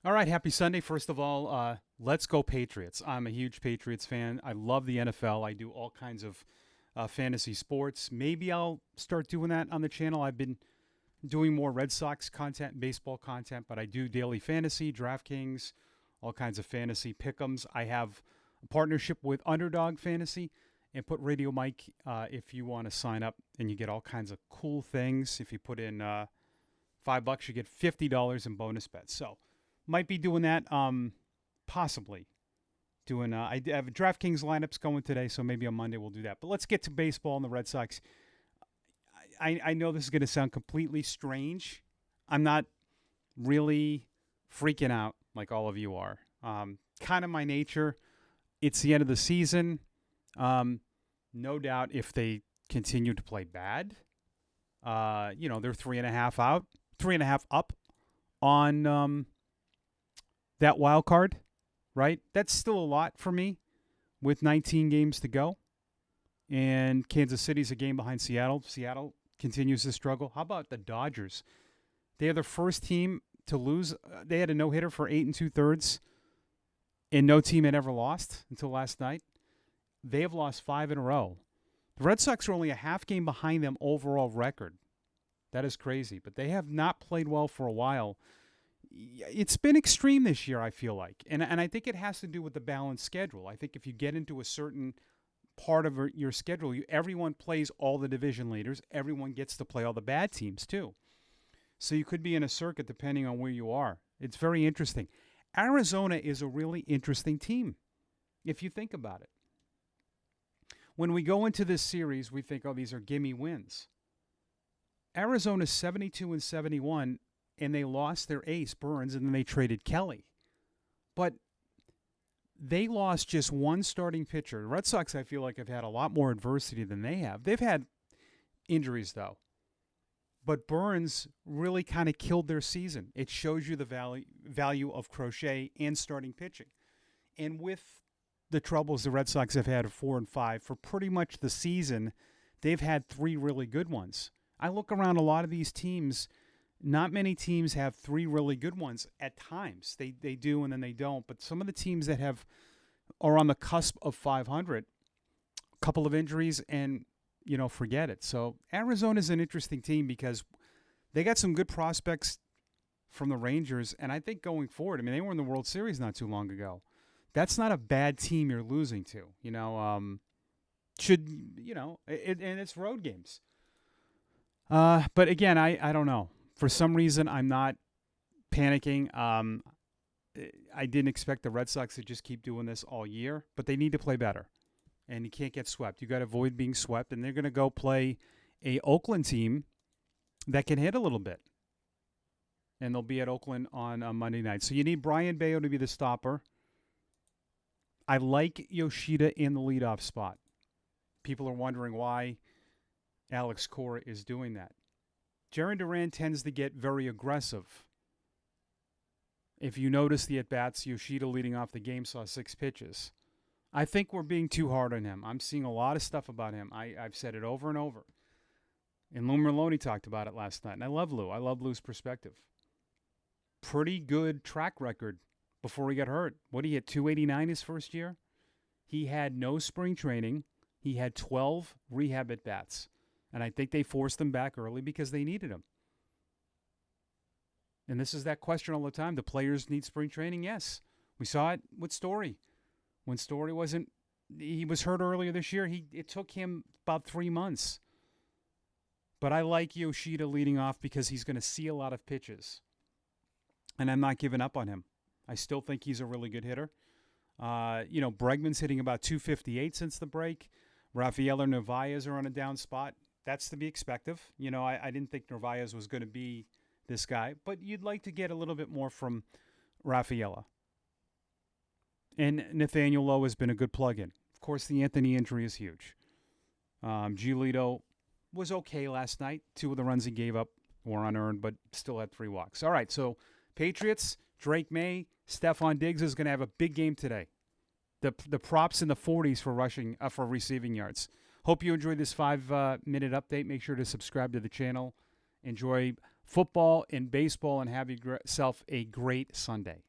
All right, happy Sunday. First of all, let's go Patriots. I'm a huge Patriots fan. I love the NFL. I do all kinds of fantasy sports. Maybe I'll start doing that on the channel. I've been doing more Red Sox content and baseball content, but I do daily fantasy, DraftKings, all kinds of fantasy pick'ems. I have a partnership with Underdog Fantasy and put Radio Mike if you want to sign up, and you get all kinds of cool things. If you put in $5, you get $50 in bonus bets. So might be doing that. Possibly doing. I have DraftKings lineups going today, so maybe on Monday we'll do that. But let's get to baseball and the Red Sox. I know this is going to sound completely strange. I'm not really freaking out like all of you are. Kind of my nature. It's the end of the season. No doubt if they continue to play bad, they're 3.5 up on that wild card, right? That's still a lot for me with 19 games to go. And Kansas City's a game behind Seattle. Seattle continues to struggle. How about the Dodgers? They are the first team to lose. They had a no-hitter for 8 2/3, and no team had ever lost until last night. They have lost 5 in a row. The Red Sox are only a half game behind them overall record. That is crazy. But they have not played well for a while. It's been extreme this year, I feel like. And I think it has to do with the balanced schedule. I think if you get into a certain part of your schedule, everyone plays all the division leaders. Everyone gets to play all the bad teams, too. So you could be in a circuit depending on where you are. It's very interesting. Arizona is a really interesting team, if you think about it. When we go into this series, we think, oh, these are gimme wins. Arizona's 72-71, and they lost their ace, Burns, and then they traded Kelly. But they lost just one starting pitcher. The Red Sox, I feel like, have had a lot more adversity than they have. They've had injuries, though. But Burns really kind of killed their season. It shows you the value of Crochet and starting pitching. And with the troubles the Red Sox have had at 4 and 5 for pretty much the season, they've had 3 really good ones. I look around a lot of these teams. Not many teams have 3 really good ones at times. They do and then they don't. But some of the teams that are on the cusp of 500, a couple of injuries and, forget it. So Arizona's an interesting team because they got some good prospects from the Rangers. And I think going forward, they were in the World Series not too long ago. That's not a bad team you're losing to. And it's road games. But again, I don't know. For some reason, I'm not panicking. I didn't expect the Red Sox to just keep doing this all year, but they need to play better. And you can't get swept. You got to avoid being swept, and they're going to go play a Oakland team that can hit a little bit. And they'll be at Oakland on Monday night. So you need Brian Bayo to be the stopper. I like Yoshida in the leadoff spot. People are wondering why Alex Cora is doing that. Jarren Duran tends to get very aggressive. If you notice the at-bats, Yoshida leading off the game saw 6 pitches. I think we're being too hard on him. I'm seeing a lot of stuff about him. I've said it over and over. And Lou Merlone talked about it last night. And I love Lou. I love Lou's perspective. Pretty good track record before he got hurt. What, he hit 289 his first year? He had no spring training. He had 12 rehab at-bats. And I think they forced him back early because they needed him. And this is that question all the time. Do players need spring training? Yes. We saw it with Story. When Story he was hurt earlier this year. It took him about 3 months. But I like Yoshida leading off because he's going to see a lot of pitches. And I'm not giving up on him. I still think he's a really good hitter. Bregman's hitting about 258 since the break. Rafael or Narvaez are on a down spot. That's to be expected. I didn't think Narvaez was going to be this guy, but you'd like to get a little bit more from Rafaela. And Nathaniel Lowe has been a good plug-in. Of course, the Anthony injury is huge. Giolito was okay last night. 2 of the runs he gave up were unearned, but still had 3 walks. All right, so Patriots, Drake May, Stephon Diggs is going to have a big game today. The props in the 40s for receiving yards. Hope you enjoyed this 5-minute update. Make sure to subscribe to the channel. Enjoy football and baseball and have yourself a great Sunday.